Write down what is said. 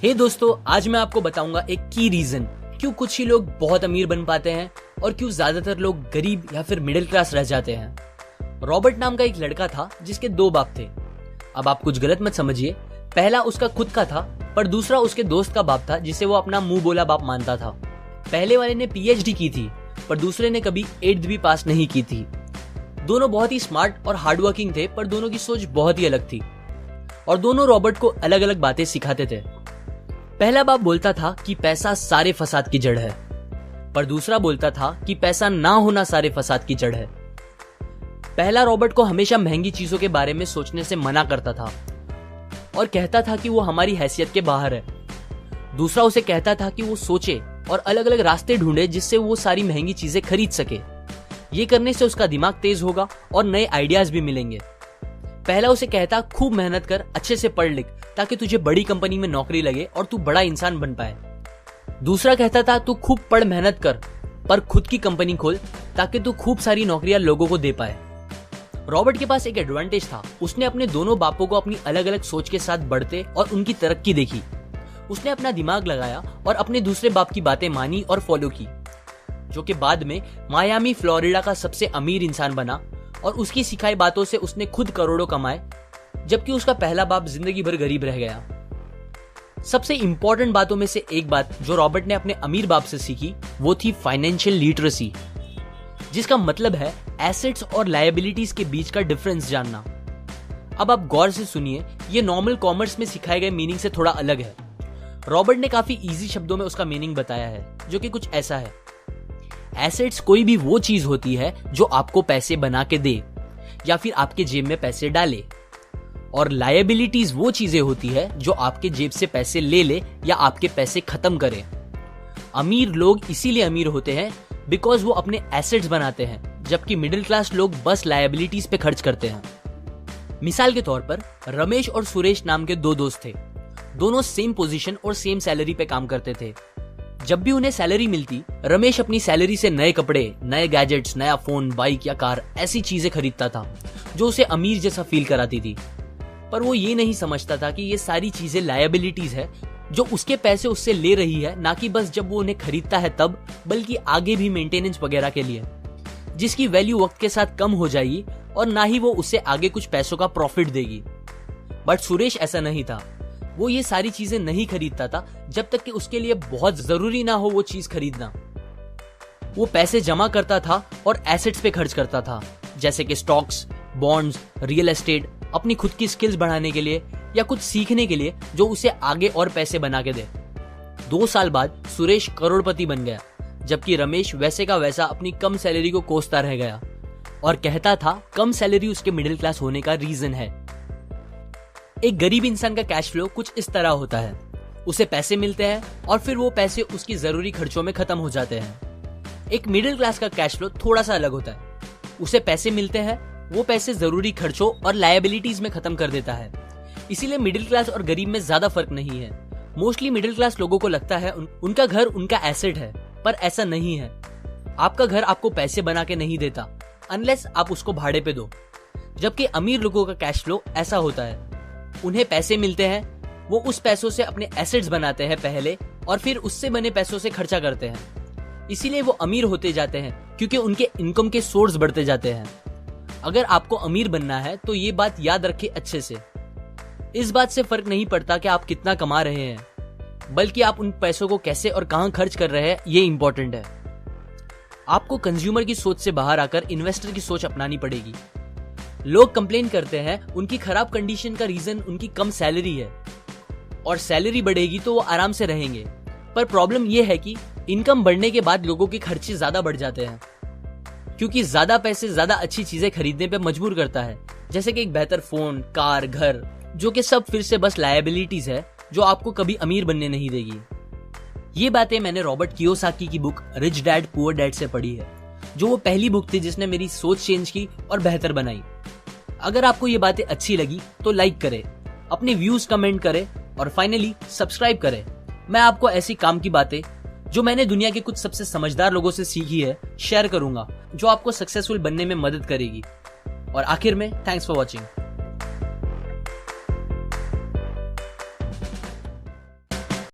हे दोस्तों, आज मैं आपको बताऊंगा एक की रीजन क्यों कुछ ही लोग बहुत अमीर बन पाते हैं और क्यों ज्यादातर लोग गरीब या फिर मिडिल क्लास रह जाते हैं। रॉबर्ट नाम का एक लड़का था जिसके दो बाप थे। अब आप कुछ गलत मत समझिए, पहला उसका खुद का था पर दूसरा उसके दोस्त का बाप था जिसे वो अपना मुंह बोला बाप मानता था। पहले वाले ने पीएचडी की थी पर दूसरे ने कभी 8th भी पास नहीं की थी। दोनों बहुत ही स्मार्ट और हार्डवर्किंग थे पर दोनों की सोच बहुत ही अलग थी और दोनों रॉबर्ट को अलग अलग बातें सिखाते थे। पहला बाप बोलता था कि पैसा सारे फसाद की जड़ है, पर दूसरा बोलता था कि पैसा ना होना सारे फसाद की जड़ है। पहला रॉबर्ट को हमेशा महंगी चीजों के बारे में सोचने से मना करता था और कहता था कि वो हमारी हैसियत के बाहर है। दूसरा उसे कहता था कि वो सोचे और अलग अलग रास्ते ढूंढे जिससे वो सारी महंगी चीजें खरीद सके। ये करने से उसका दिमाग तेज होगा और नए आइडियाज भी मिलेंगे। पहला उसे कहता खूब मेहनत कर, अच्छे से पढ़ लिख ताकि तुझे बड़ी कंपनी में नौकरी लगे और तू बड़ा इंसान बन पाए। दूसरा कहता था तू खूब पढ़ मेहनत कर पर खुद की कंपनी खोल ताकि तू खूब सारी नौकरियां लोगों को दे पाए। रॉबर्ट के पास एक एडवांटेज था, उसने अपने दोनों बापों को अपनी अलग अलग सोच के साथ बढ़ते और उनकी तरक्की देखी। उसने अपना दिमाग लगाया और अपने दूसरे बाप की बातें मानी और फॉलो की, जो कि बाद में मायामी फ्लोरिडा का सबसे अमीर इंसान बना और उसकी सिखाई बातों से उसने खुद करोड़ों कमाए, जबकि उसका पहला बाप जिंदगी भर गरीब रह गया। सबसे इंपॉर्टेंट बातों में से एक बात जो रॉबर्ट ने अपने अमीर बाप से सीखी वो थी फाइनेंशियल लिटरेसी, जिसका मतलब है एसेट्स और लायबिलिटीज के बीच का डिफरेंस जानना। अब आप गौर से सुनिए, ये नॉर्मल कॉमर्स में सिखाए गए मीनिंग से थोड़ा अलग है। रॉबर्ट ने काफी इजी शब्दों में उसका मीनिंग बताया है, जो कि कुछ ऐसा है। एसेट्स कोई भी वो चीज होती है जो आपको पैसे बना के दे या फिर आपके जेब में पैसे डाले, और लायबिलिटीज वो चीजें होती है जो आपके जेब से पैसे ले ले या आपके पैसे खत्म करे। अमीर लोग इसीलिए अमीर होते हैं बिकॉज वो अपने एसेट्स बनाते हैं, जबकि मिडिल क्लास लोग बस लायबिलिटीज पे खर्च करते हैं। मिसाल के तौर पर रमेश और सुरेश नाम के दो दोस्त थे। दोनों सेम पोजीशन और सेम सैलरी पे काम करते थे। जब भी उन्हें सैलरी मिलती, रमेश अपनी सैलरी से नए कपड़े, नए गैजेट्स, नया फोन, बाइक या कार ऐसी चीजें खरीदता था जो उसे अमीर जैसा फील कराती थी। पर वो ये नहीं समझता था कि ये सारी चीजें लायबिलिटीज है जो उसके पैसे उससे ले रही है, ना कि बस जब वो उन्हें खरीदता है तब, बल्कि आगे भी मेंटेनेंस वगैरह के लिए, जिसकी वैल्यू वक्त के साथ कम हो जाएगी और ना ही वो उससे आगे कुछ पैसों का प्रॉफिट देगी। बट सुरेश ऐसा नहीं था। वो ये सारी चीजें नहीं खरीदता था जब तक कि उसके लिए बहुत जरूरी ना हो वो चीज खरीदना। वो पैसे जमा करता था और एसेट्स पे खर्च करता था, जैसे कि स्टॉक्स, बॉन्ड्स, रियल एस्टेट, अपनी खुद की स्किल्स बढ़ाने के लिए या कुछ सीखने के लिए जो उसे आगे और पैसे बना के दे। 2 साल बाद सुरेश करोड़पति बन गया, जबकि रमेश वैसे का वैसा अपनी कम सैलरी को कोसता रह गया और कहता था कम सैलरी उसके मिडिल क्लास होने का रीजन है। एक गरीब इंसान का कैश फ्लो कुछ इस तरह होता है। उसे पैसे मिलते हैं और फिर वो पैसे उसकी जरूरी खर्चों में खत्म हो जाते हैं। एक मिडिल क्लास का कैश फ्लो थोड़ा सा अलग होता है। उसे पैसे मिलते हैं, वो पैसे जरूरी खर्चों और लायबिलिटीज में खत्म कर देता है। इसीलिए मिडिल क्लास और गरीब में ज्यादा फर्क नहीं है। मोस्टली मिडिल क्लास लोगों को लगता है उनका घर उनका एसेट है, पर ऐसा नहीं है। आपका घर आपको पैसे बना के नहीं देता अनलेस आप उसको भाड़े पे दो, जबकि अमीर लोगों का कैश फ्लो ऐसा होता है। उन्हें पैसे मिलते हैं, वो उस पैसों से अपने एसेट्स बनाते हैं पहले और फिर उससे बने पैसों से खर्चा करते हैं। इसीलिए वो अमीर होते जाते हैं क्योंकि उनके इनकम के सोर्स बढ़ते जाते हैं। अगर आपको अमीर बनना है तो ये बात याद रखिए अच्छे से। इस बात से फर्क नहीं पड़ता कि आप कितना कमा रहे हैं, बल्कि आप उन पैसों को कैसे और कहां खर्च कर रहे हैं, ये इंपॉर्टेंट है। आपको कंज्यूमर की सोच से बाहर आकर इन्वेस्टर की सोच अपनानी पड़ेगी। लोग कंप्लेन करते हैं उनकी खराब कंडीशन का रीजन उनकी कम सैलरी है और सैलरी बढ़ेगी तो वो आराम से रहेंगे। पर प्रॉब्लम ये है कि इनकम बढ़ने के बाद लोगों के खर्चे ज्यादा बढ़ जाते हैं, क्योंकि ज्यादा पैसे ज्यादा अच्छी चीजें खरीदने पे मजबूर करता है, जैसे कि एक बेहतर फोन, कार, घर, जो कि सब फिर से बस लायबिलिटीज है जो आपको कभी अमीर बनने नहीं देगी। ये बातें मैंने रॉबर्ट कियोसाकी की book rich dad poor dad से पढ़ी है, जो वो पहली बुक थी जिसने मेरी सोच चेंज की और बेहतर बनाई। अगर आपको ये बातें अच्छी लगी तो लाइक करें, अपने व्यूज कमेंट करें और फाइनली सब्सक्राइब करें। मैं आपको ऐसी काम की बातें जो मैंने दुनिया के कुछ सबसे समझदार लोगों से सीखी है शेयर करूंगा, जो आपको सक्सेसफुल बनने में मदद करेगी। और आखिर में थैंक्स फॉर वॉचिंग।